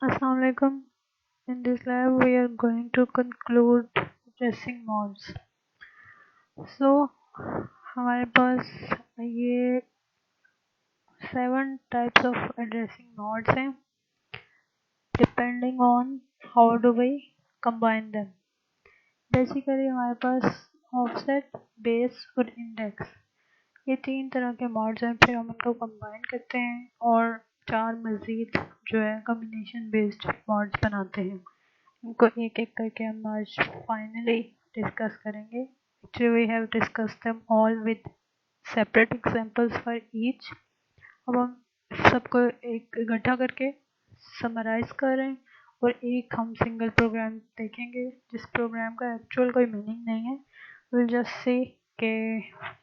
Assalamu alaikum. In this lab, we are going to conclude addressing mods. So, हमारे पास ये 7 types of addressing mods हैं, depending on how do we combine them. Basically, हमारे पास offset, base और index ये 3 तरह के mods हैं, फिर हम उनको combine करते हैं और 4 मज़ीद जो है combination based mods बनाते हैं. इनको एक एक करके हम आज फाइनली डिस्कस करेंगे. Actually we have discussed them all with separate examples for each. अब हम सबको एक इकट्ठा करके समराइज कर रहे हैं और एक हम सिंगल प्रोग्राम देखेंगे जिस प्रोग्राम का एक्चुअल कोई मीनिंग नहीं है. विल जस्ट सी कि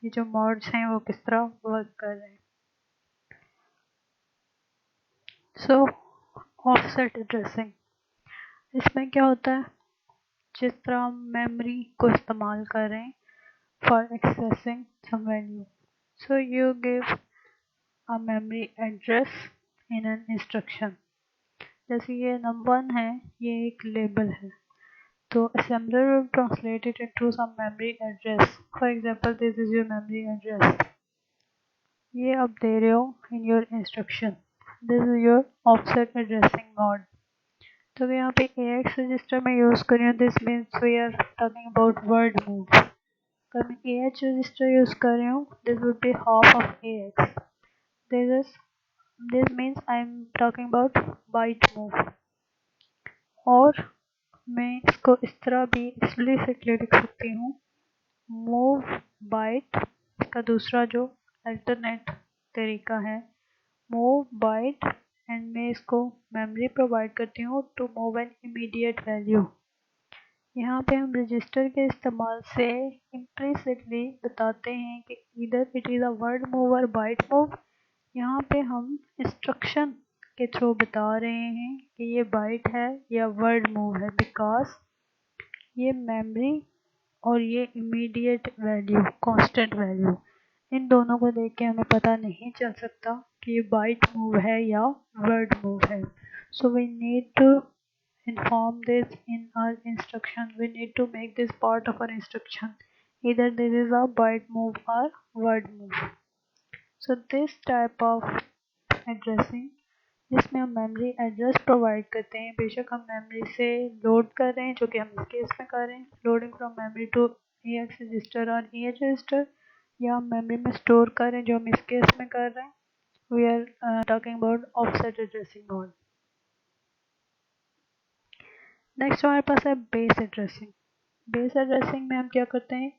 ये जो मॉड्स हैं वो किस तरह वर्क कर रहे हैं. सो ऑफसेट एड्रेसिंग, इसमें क्या होता है, जिस तरह हम मेमोरी को इस्तेमाल कर रहे हैं for accessing some value. So you give a memory address in an instruction. जैसे ये नंबर 1 है, ये एक लेबल है, तो assembler will translate it into some memory address. For example, this is your memory address. ये आप दे रहे हो in your instruction. This is your offset addressing mode. तो यहाँ पे AX रजिस्टर में यूज़ कर रही हूँ. This means we are talking about word move. अगर मैं AH रजिस्टर यूज़ कर रही हूँ, this would be half of AX. This means I am talking about byte move. और मैं इसको इस तरह भी एक्सप्लिसिटली लिख सकती हूँ, मूव बाइट. इसका दूसरा जो अल्टरनेट तरीका है, मूव बाइट, एंड मैं इसको मेमोरी प्रोवाइड करती हूँ to move an immediate value. यहाँ पे हम रजिस्टर के इस्तेमाल से इम्प्लिसिटली बताते हैं कि इधर it is a word move और बाइट मूव. यहाँ पे हम इंस्ट्रक्शन के थ्रू बता रहे हैं कि ये बाइट है या वर्ड मूव है, बिकॉज ये मेमोरी और ये इमीडिएट वैल्यू, कांस्टेंट वैल्यू, इन दोनों को देख के हमें पता नहीं चल सकता कि ये बाइट मूव है या वर्ड मूव है. So we need to inform this in our instruction. We need to make this part of our instruction. Either this is a byte move or word move. So this type of addressing, जिसमें हम memory address provide करते हैं, बेशक हम memory से load कर रहे हैं, जो कि हम इस केस में कर रहे हैं, loading from memory to AX register और AH रजिस्टर, या हम मेमोरी में स्टोर कर रहे हैं, जो हम इस केस में कर रहे हैं. We are talking about offset addressing mode. Next हमारे पास है बेस एड्रेसिंग. बेस एड्रेसिंग में हम क्या करते हैं,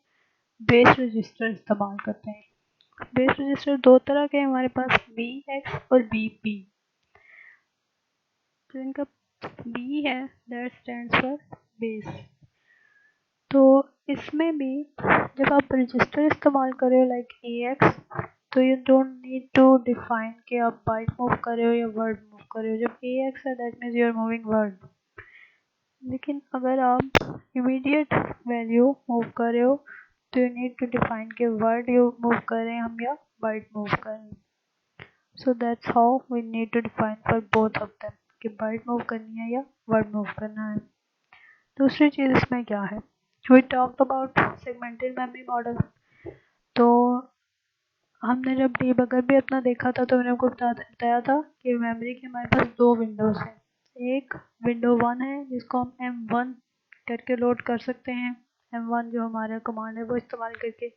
बेस रजिस्टर इस्तेमाल करते हैं. बेस रजिस्टर दो तरह के हैं हमारे पास, BX और BP. तो इनका B है, दैट स्टैंड्स फॉर बेस. तो इसमें भी जब आप रजिस्टर इस्तेमाल कर रहे हो लाइक AX, तो you don't need to define कि आप बाइट मूव कर रहे हो या वर्ड मूव कर रहे हो. जब AX है, that means you are moving word. लेकिन अगर आप इमीडिएट वैल्यू मूव कर रहे हो, तो यू नीड टू डिफाइन के वर्ड यू मूव कर रहे हैं हम या बाइट मूव कर रहे हैं. So that's how we need to define for both of them कि बाइट मूव करनी है या वर्ड मूव करना है. दूसरी चीज़ इसमें क्या है, we talked about segmented memory model. तो हमने जब डीबगर भी अपना देखा था, तो मैंने आपको बताया था कि मेमोरी की हमारे पास 2 विंडोज़ हैं. एक विंडो 1 है जिसको हम M1 करके लोड कर सकते हैं, M1 जो हमारा कमांड है वो इस्तेमाल करके.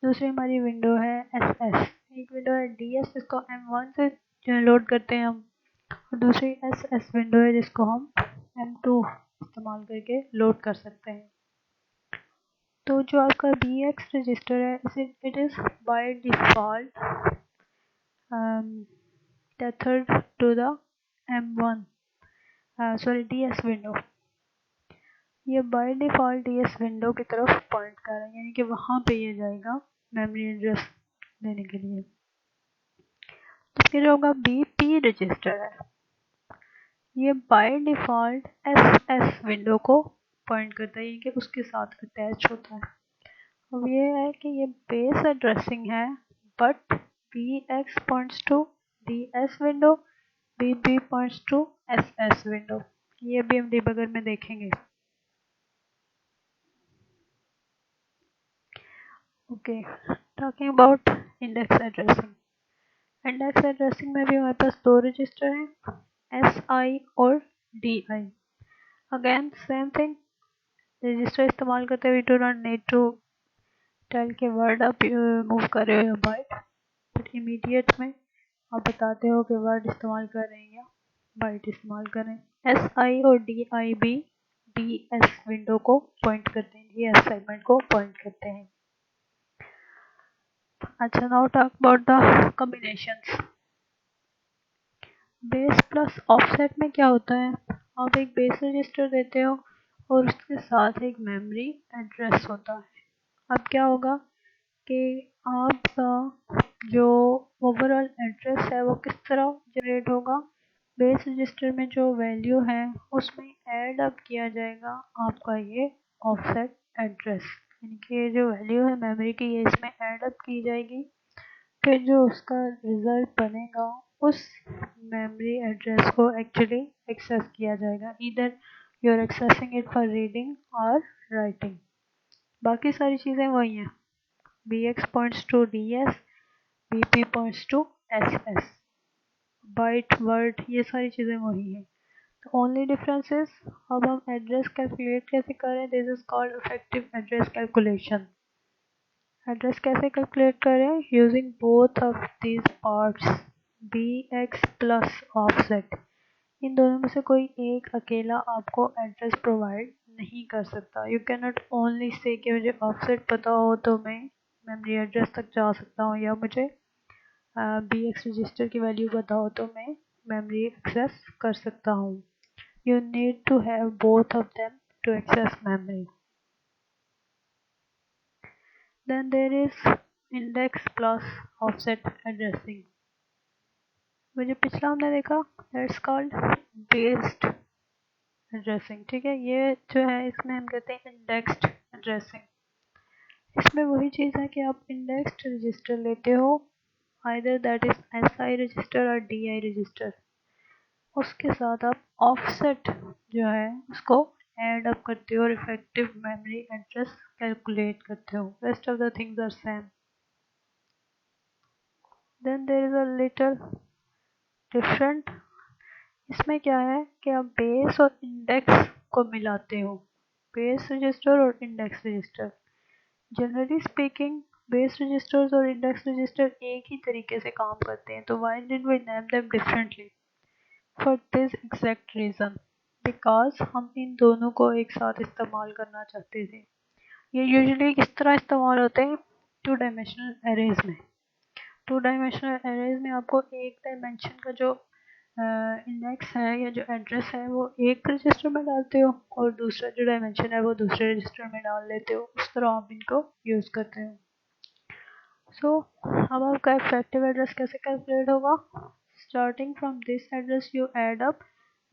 दूसरी हमारी विंडो है SS. एक विंडो है DS जिसको M1 से जो लोड करते हैं हम, और दूसरी SS विंडो है जिसको हम M2 इस्तेमाल करके लोड कर सकते हैं. तो जो आपका BX रजिस्टर है, it is by default tethered to the M1 DS window. ये बाय डिफ़ॉल्ट DS विंडो की तरफ पॉइंट कर रहा है, यानी कि वहाँ पे ये जाएगा मेमोरी एड्रेस देने के लिए. तो फिर होगा BP रजिस्टर है, ये बाय डिफ़ॉल्ट SS विंडो को पॉइंट करता है, यानी कि उसके साथ अटैच होता है. अब ये है कि ये बेस एड्रेसिंग है, but BX points to DS window BB points to SS window, ये भी हम डिबगर में देखेंगे। Okay, talking about index addressing. Index addressing में भी हमारे पास दो रजिस्टर हैं, SI और DI। Again same thing, register इस्तेमाल करते हुए do not need to tell के वर्ड आप मूव कर रहे हो या बाइट, बट इमीडिएट में आप बताते हो कि वर्ड इस्तेमाल कर रहे हैं या बाइट इस्तेमाल कर रहे हैं। SI और DI भी DS विंडो को पॉइंट करते हैं, DS सेगमेंट को पॉइंट करते हैं। अच्छा, now talk about the combinations. Base plus offset में क्या होता है, आप एक बेस रजिस्टर देते हो और उसके साथ एक मेमोरी एड्रेस होता है। अब क्या होगा कि आपका जो ओवरऑल एड्रेस है वो किस तरह जनरेट होगा, बेस रजिस्टर में जो वैल्यू है उसमें ऐड अप किया जाएगा आपका ये ऑफसेट एड्रेस, यानी कि ये जो वैल्यू है मेमोरी की ये इसमें ऐड अप की जाएगी, फिर जो उसका रिजल्ट बनेगा उस मेमोरी एड्रेस को एक्चुअली एक्सेस किया जाएगा, either you are accessing it for reading और राइटिंग। बाकी सारी चीज़ें वही हैं, BX points to DS, BP points to SS, byte word ये सारी चीज़ें वही हैं। ओनली डिफरेंस इज, अब हम एड्रेस कैलकुलेट कैसे करें, this is called effective address calculation. Address कैसे कैलकुलेट करें, using both of these parts, BX plus offset. इन दोनों में से कोई एक अकेला आपको एड्रेस प्रोवाइड नहीं कर सकता। You can not only say कि मुझे ऑफसेट पता हो तो मैं मेमोरी एड्रेस तक जा सकता हूँ, या मुझे BX रजिस्टर की वैल्यू पता हो तो मैं मेमोरी एक्सेस कर सकता हूँ। You need to have both of them to access memory. Then there is index plus offset addressing. वो जो पिछला हमने देखा, that's called based addressing। ठीक है, ये जो है इसमें हम कहते हैं indexed addressing। इसमें वही चीज़ है कि आप indexed रजिस्टर लेते हो, either that is SI register और DI रजिस्टर, उसके साथ आप ऑफसेट जो है उसको ऐड अप करते हो और इफेक्टिव मेमोरी एड्रेस कैलकुलेट करते हो। Rest of the things are same. Then there is a little different, इसमें क्या है कि आप बेस और इंडेक्स को मिलाते हो, बेस रजिस्टर और index register. Generally speaking base registers और इंडेक्स रजिस्टर एक ही तरीके से काम करते हैं, तो why did we name them differently, for this exact reason, because हम इन दोनों को एक साथ इस्तेमाल करना चाहते थे। ये यूजुअली किस तरह इस्तेमाल होते हैं, टू डायमेंशनल एरेज में। टू डायमेंशनल एरेज में आपको एक डायमेंशन का जो इंडेक्स है या जो एड्रेस है वो एक रजिस्टर में डालते हो और दूसरा जो डायमेंशन है वो दूसरे रजिस्टर में डाल लेते हो, उस तरह आप इनको यूज़ करते हो। सो अब आपका इफेक्टिव एड्रेस कैसे कैलकुलेट होगा, starting from this address you add up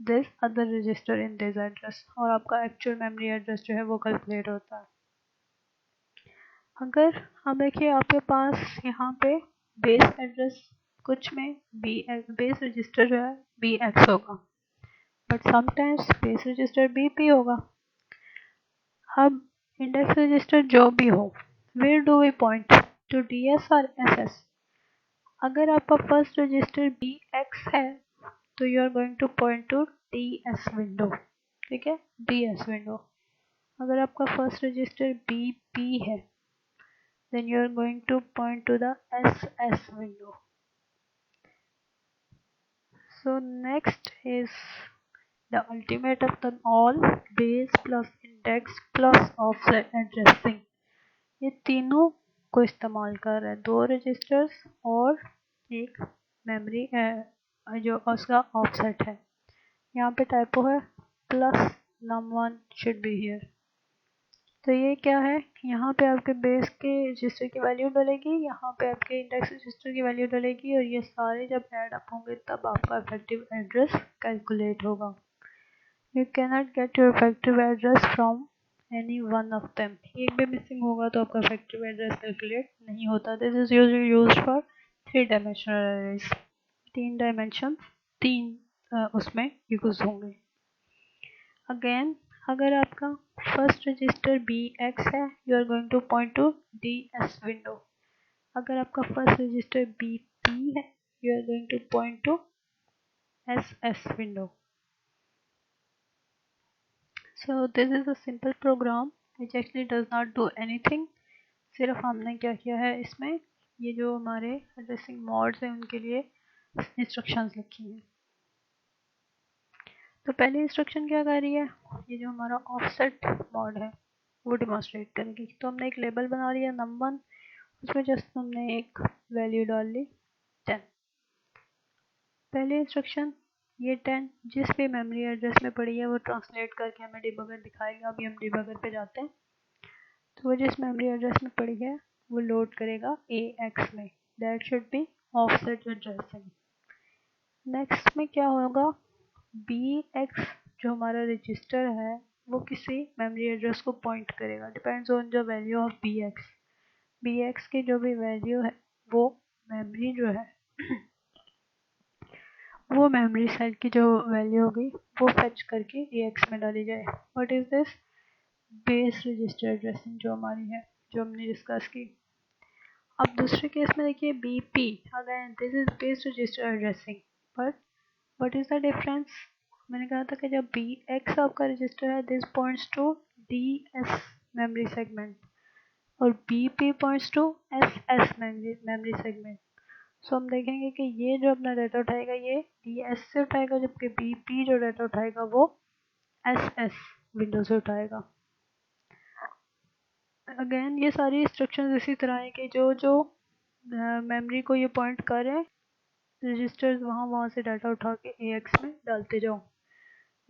this other register in this address, और आपका एक्चुअल मेमोरी एड्रेस जो है वो कैलकुलेट होता है। अगर हम देखिए आपके पास यहाँ पे बेस एड्रेस कुछ में बेस रजिस्टर जो है BX होगा, but sometimes base register BP होगा। अब इंडेक्स रजिस्टर जो भी हो, where do we point, to DS और SS। अगर आपका फर्स्ट रजिस्टर BX है तो you are going to point to DS window, ठीक है, DS विंडो। अगर आपका फर्स्ट रजिस्टर BP है then you are going to point to the SS window. So next is the ultimate of them all, base plus index plus offset addressing। ये तीनों को इस्तेमाल कर रहे हैं, दो रजिस्टर्स और एक मेमोरी जो उसका ऑफसेट है। यहाँ पे टाइपो है, plus num1 should be here। तो ये क्या है, यहाँ पे आपके बेस के रजिस्टर की वैल्यू डलेगी, यहाँ पे आपके इंडेक्स रजिस्टर की वैल्यू डलेगी, और ये सारे जब ऐड अप होंगे तब आपका इफेक्टिव एड्रेस कैलकुलेट होगा। You can not get your effective address from any one of them, एक भी मिसिंग होगा तो आपका इफेक्टिव एड्रेस कैलकुलेट नहीं होता। This is used for 3 dimensional arrays, 3 dimension तीन उसमें यूज होंगे। अगेन अगर आपका फर्स्ट रजिस्टर BX है, you are going to point to DS window. अगर आपका फर्स्ट रजिस्टर BP है, you are going to point to SS window. So this is a simple program which actually does not do anything। सिर्फ हमने क्या किया है, इसमें ये जो हमारे एड्रेसिंग मॉड्स हैं उनके लिए इंस्ट्रक्शंस लिखी हैं। तो पहली इंस्ट्रक्शन क्या कर रही है, ये जो हमारा ऑफसेट मॉड है वो डिमॉन्स्ट्रेट करेगी। तो हमने एक लेबल बना लिया num1, उसमें जस्ट हमने एक वैल्यू डाल ली 10। पहली इंस्ट्रक्शन ये 10 जिस भी मेमोरी एड्रेस में पड़ी है वो ट्रांसलेट करके हमें डिबगर दिखाएगा। अभी हम डिबगर पे जाते हैं। तो वो जिस मेमोरी एड्रेस में पड़ी है वो लोड करेगा AX में, that should be offset addressing. Next में क्या होगा, BX जो हमारा रजिस्टर है वो किसी मेमोरी एड्रेस को पॉइंट करेगा, depends on the value of BX। BX की जो भी वैल्यू है वो मेमोरी जो है वो मेमोरी सेल की जो वैल्यू होगी वो फेच करके AX में डाली जाए। What is this, base register addressing जो हमारी है, जो हमने डिस्कस की। अब दूसरे केस में देखिए BP, again this is base register addressing, but what is the difference, मैंने कहा था कि जब BX आपका रजिस्टर है this points to DS memory segment और BP points to SS memory segment. So हम देखेंगे कि ये जो अपना डाटा उठाएगा ये DS से उठाएगा, जबकि BP जो डाटा उठाएगा वो SS विंडो से उठाएगा। अगेन ये सारी इंस्ट्रक्शंस इसी तरह है कि जो जो मेमोरी को ये पॉइंट कर रहे हैं रजिस्टर्स वहाँ से डाटा उठा के AX में डालते जाओ।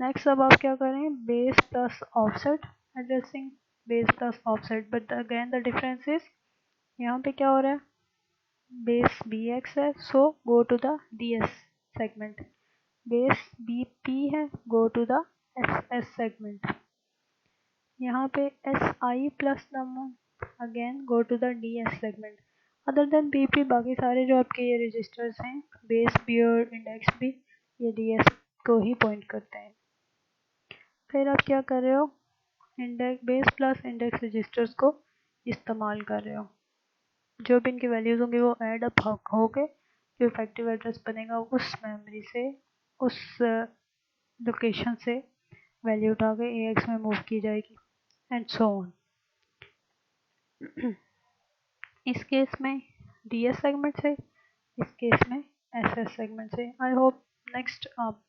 नेक्स्ट अब आप क्या करें, base plus offset addressing, base plus offset, but again the difference is यहाँ पे क्या हो रहा है, बेस BX है so go to the DS segment, base BP है go to the SS segment. यहाँ पे SI plus number again go to the DS segment. Other than BP बाकी सारे जो आपके ये रजिस्टर्स हैं बेस B और इंडेक्स भी ये DS को ही पॉइंट करते हैं। फिर आप क्या कर रहे हो, index base plus index registers को इस्तेमाल कर रहे हो। जो भी इनकी वैल्यूज होंगी वो ऐड अप होके जो इफेक्टिव एड्रेस बनेगा उस मेमोरी से उस लोकेशन से वैल्यू उठा के AX में मूव की जाएगी एंड सो ऑन। इस केस में DS सेगमेंट से, इस केस में SS सेगमेंट से। आई होप नेक्स्ट आप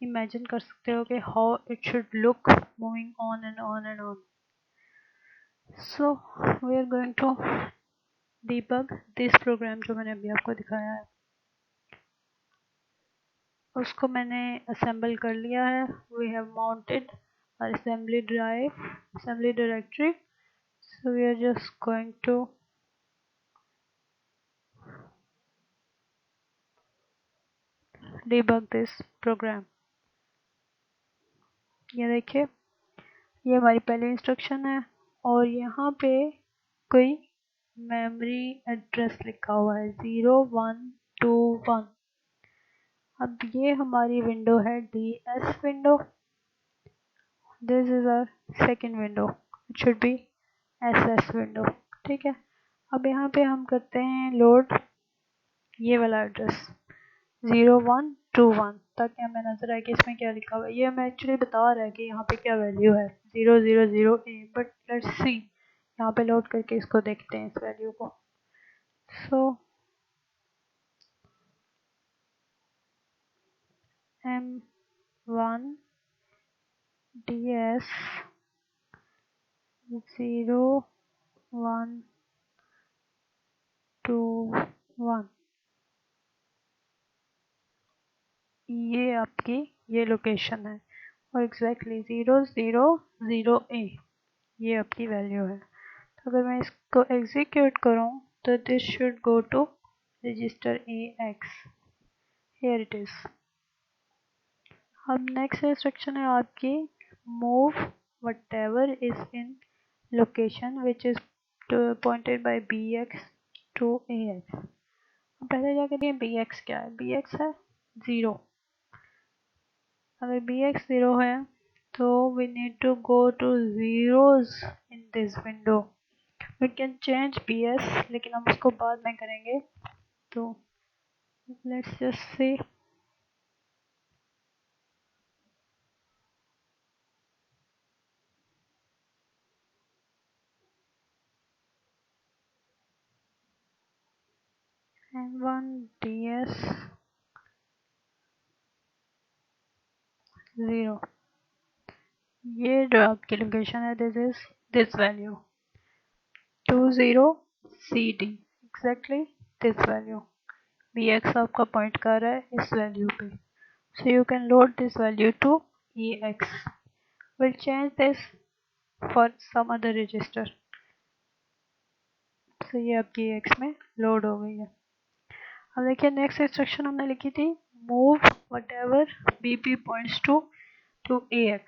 इमेजिन कर सकते हो कि how it should look moving on and on and on. So we are going to debug this program जो मैंने अभी आपको दिखाया है, उसको मैंने असेंबल कर लिया है। We have mounted assembly drive, assembly directory, so we are just going to debug this program। ये देखिए ये हमारी पहली इंस्ट्रक्शन है और यहाँ पे कोई मेमोरी एड्रेस लिखा हुआ है 0121। अब ये हमारी विंडो है DS window, this is our second window, it should be SS window. ठीक है, अब यहाँ पे हम करते हैं लोड ये वाला एड्रेस 0121 ताकि हमें नजर आए कि इसमें क्या लिखा हुआ है। ये हमें एक्चुअली बता रहा है कि यहाँ पे क्या वैल्यू है 000A, बट लेट्स सी यहाँ पे लोड करके इसको देखते हैं इस वैल्यू को। सो M1 DS 0121 ये आपकी ये लोकेशन है और एग्जैक्टली 000A ये आपकी वैल्यू है। तो अगर मैं इसको एग्जीक्यूट करूं तो this should go to register AX, here it is. अब नेक्स्ट इंस्ट्रक्शन है आपकी move whatever is in location which is pointed by BX to AX। पहले जाके देखिए BX क्या है, BX है 0 अगर बी एक्स 0 है तो we need to go to zeros in this window. We can change B S, लेकिन हम उसको बाद में करेंगे। तो let's just see. M1 DS 0, ये जो आपकी लोकेशन है, this is this value 20 CD, exactly this value. B X आपका पॉइंट कर रहा है इस वैल्यू पे। So you can load this value to EX। Will change this for some other register. So ये आपकी EX में लोड हो गई है। अब देखिए नेक्स्ट इंस्ट्रक्शन हमने लिखी थी, move whatever BP points to AX।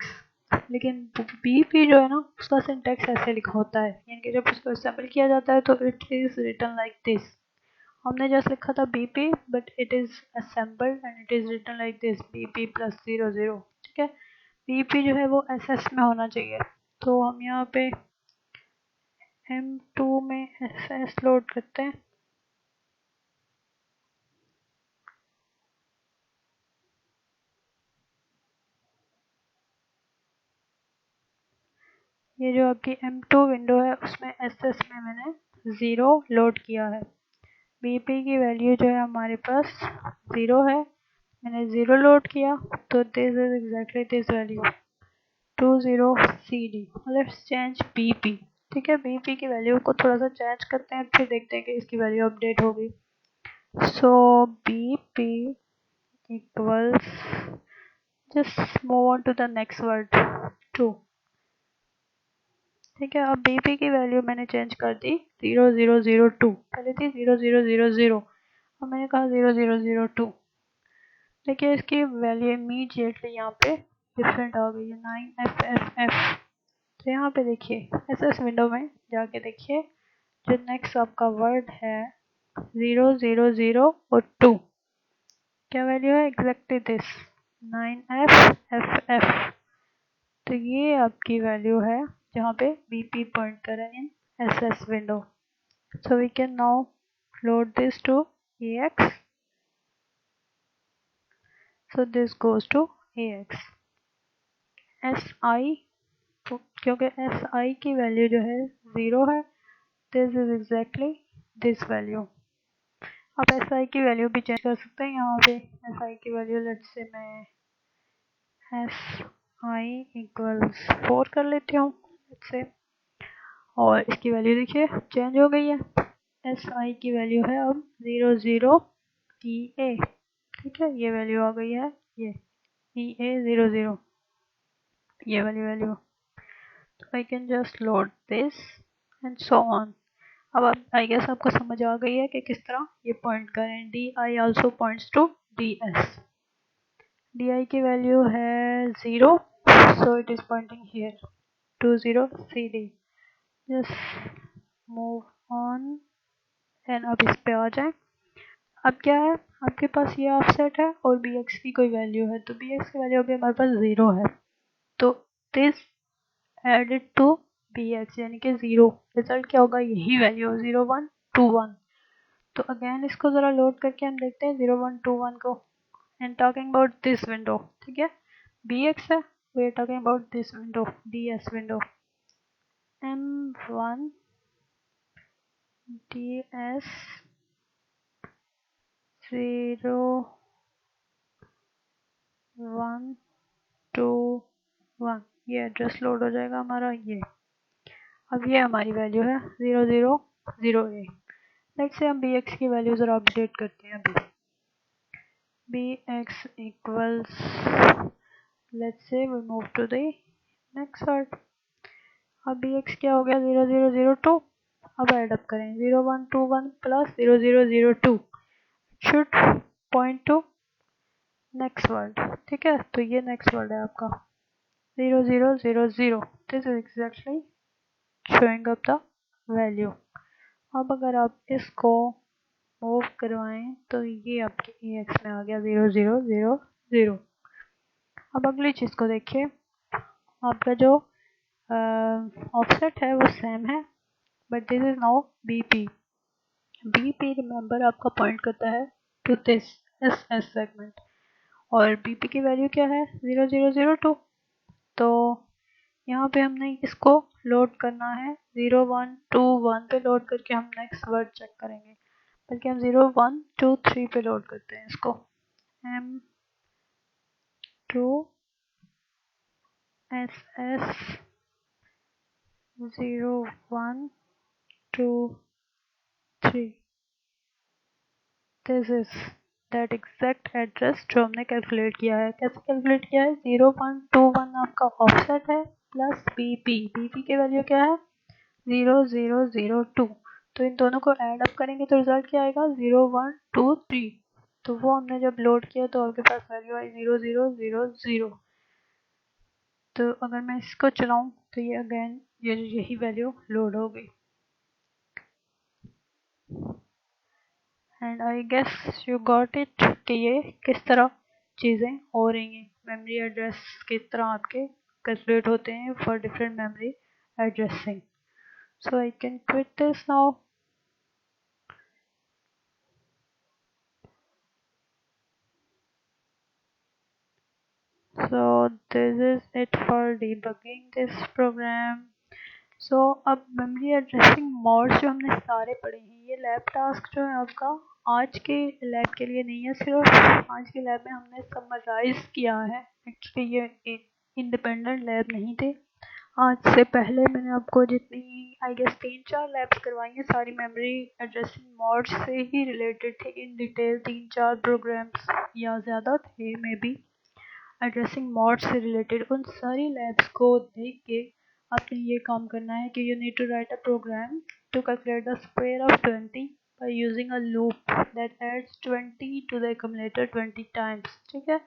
लेकिन BP जो है ना, उसका सिंटैक्स ऐसे लिखा होता है, यानी कि जब उसको असेंबल किया जाता है तो it is written like this. हमने जस्ट लिखा था BP, but it is assembled and it is written like this, BP + 00। ठीक है, BP जो है वो SS में होना चाहिए। तो हम यहाँ पे M2 में SS लोड करते हैं। ये जो आपकी M2 विंडो है उसमें SS में मैंने 0 लोड किया है। BP की वैल्यू जो है हमारे पास 0 है, मैंने 0 लोड किया, तो this is exactly this value 20 CD। Let's change BP। ठीक है, BP की वैल्यू को थोड़ा सा चेंज करते हैं, फिर देखते हैं कि इसकी वैल्यू अपडेट होगी। So BP equals, just move on to the next word 2। ठीक है, अब BP की वैल्यू मैंने चेंज कर दी 0002, पहले थी 0000, अब मैंने कहा 0002। देखिए इसकी वैल्यू इमीडिएटली यहाँ पे डिफरेंट आ गई है, 9FFF। तो यहाँ पे देखिए SS विंडो में जाके देखिए, जो नेक्स्ट आपका वर्ड है 000 और 2, क्या वैल्यू है, एग्जैक्टली दिस 9FFF। तो ये आपकी वैल्यू है जहाँ पे BP पॉइंट कर रहा है इन SS window. So we can now load this to AX. So this goes to AX. SI, क्योंकि SI की वैल्यू जो है 0 है, this is exactly this value। आप SI की वैल्यू भी चेंज कर सकते हैं। यहाँ पे SI की वैल्यू लेट्स से मैं SI इक्वल्स 4 कर लेती हूँ लेट्स से, और इसकी वैल्यू देखिए चेंज हो गई है। SI की वैल्यू है अब 00EA। ठीक है, ये वैल्यू आ गई है, ये EA00, ये वाली वैल्यू। तो I can just load this and so on. अब आई गेस आपको समझ आ गई है कि किस तरह ये पॉइंट करें। DI also points to DS। DI की वैल्यू है 0, so it is pointing here 20 CD। Just move on and अब इस पे आ जाए। अब क्या है, आपके पास ये ऑफसेट है और BX की कोई वैल्यू है, तो BX की वैल्यू अभी हमारे पास 0 है, तो दिस एडेड टू BX यानी कि 0, रिजल्ट क्या होगा, यही वैल्यू 0121। तो अगेन इसको ज़रा लोड करके हम देखते हैं 0121 को, and talking about this window. ठीक है, BX है, we are talking about this window, DS window. M1 DS 0121, ये एड्रेस लोड हो जाएगा हमारा। ये अब ये हमारी वैल्यू है 0008। लेट्स से हम BX की वैल्यू ज़रा अपडेट करते हैं अभी। BX equals, let's say we move to the next word. अब BX क्या हो गया 0002। अब ऐड अप करें 0121 plus 0002 should point two next word. ठीक है, तो ये नेक्स्ट वर्ड है आपका 0000। This is exactly showing up the value. अब अगर आप इसको मूव करवाएं तो ये आपके EX में आ गया 0000। अब अगली चीज़ को देखिए, आपका जो ऑफसेट है वो सेम है, but this is now BP. BP remember आपका पॉइंट करता है टू दिस एस सेगमेंट, और बीपी की वैल्यू क्या है 0002। तो यहाँ पे हमने इसको लोड करना है 0121 पे लोड करके हम नेक्स्ट वर्ड चेक करेंगे, बल्कि हम 0123 पे लोड करते हैं इसको। M2SS 0123, this is that exact address जो हमने कैलकुलेट किया है। कैसे कैलकुलेट किया है, 0121 आपका ऑफसेट है प्लस बीपी। बीपी की वैल्यू क्या है 0002, तो इन दोनों को ऐड अप करेंगे तो रिजल्ट क्या आएगा 0123। तो वो हमने जब लोड किया तो आपके पास वैल्यू आई 0000। तो अगर मैं इसको चलाऊं तो ये अगेन यही वैल्यू लोड हो गई। And I guess you got it कि ये किस तरह चीज़ें हो रही हैं, मेमोरी एड्रेस किस तरह आपके कैलकुलेट होते हैं for different memory addressing. So I can quit this now. So this is it for debugging this program. So अब मेमोरी एड्रेसिंग मोड्स जो हमने सारे पढ़े हैं, ये लैब टास्क जो है आपका आज के लैब के लिए नहीं है, सिर्फ आज के लैब में हमने समराइज किया है। एक्चुअली ये इंडिपेंडेंट लैब नहीं थे। आज से पहले मैंने आपको जितनी आई गेस 3-4 लैब्स करवाई हैं, सारी मेमोरी एड्रेसिंग मोड्स से ही रिलेटेड थे इन डिटेल। 3-4 प्रोग्राम्स या ज़्यादा थे मे बी एड्रेसिंग मोड से रिलेटेड। उन सारी लैब्स को देख के आपने ये काम करना है कि you need to write a program to calculate the square of 20 by using a loop that adds 20 to the accumulator 20 times। ठीक है,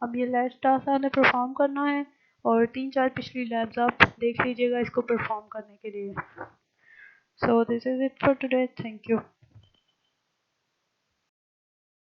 अब ये लैब टास्क आपने परफॉर्म करना है, और 3-4 पिछली लैब्स आप देख लीजिएगा इसको परफॉर्म करने के लिए। So this is it for today, thank you.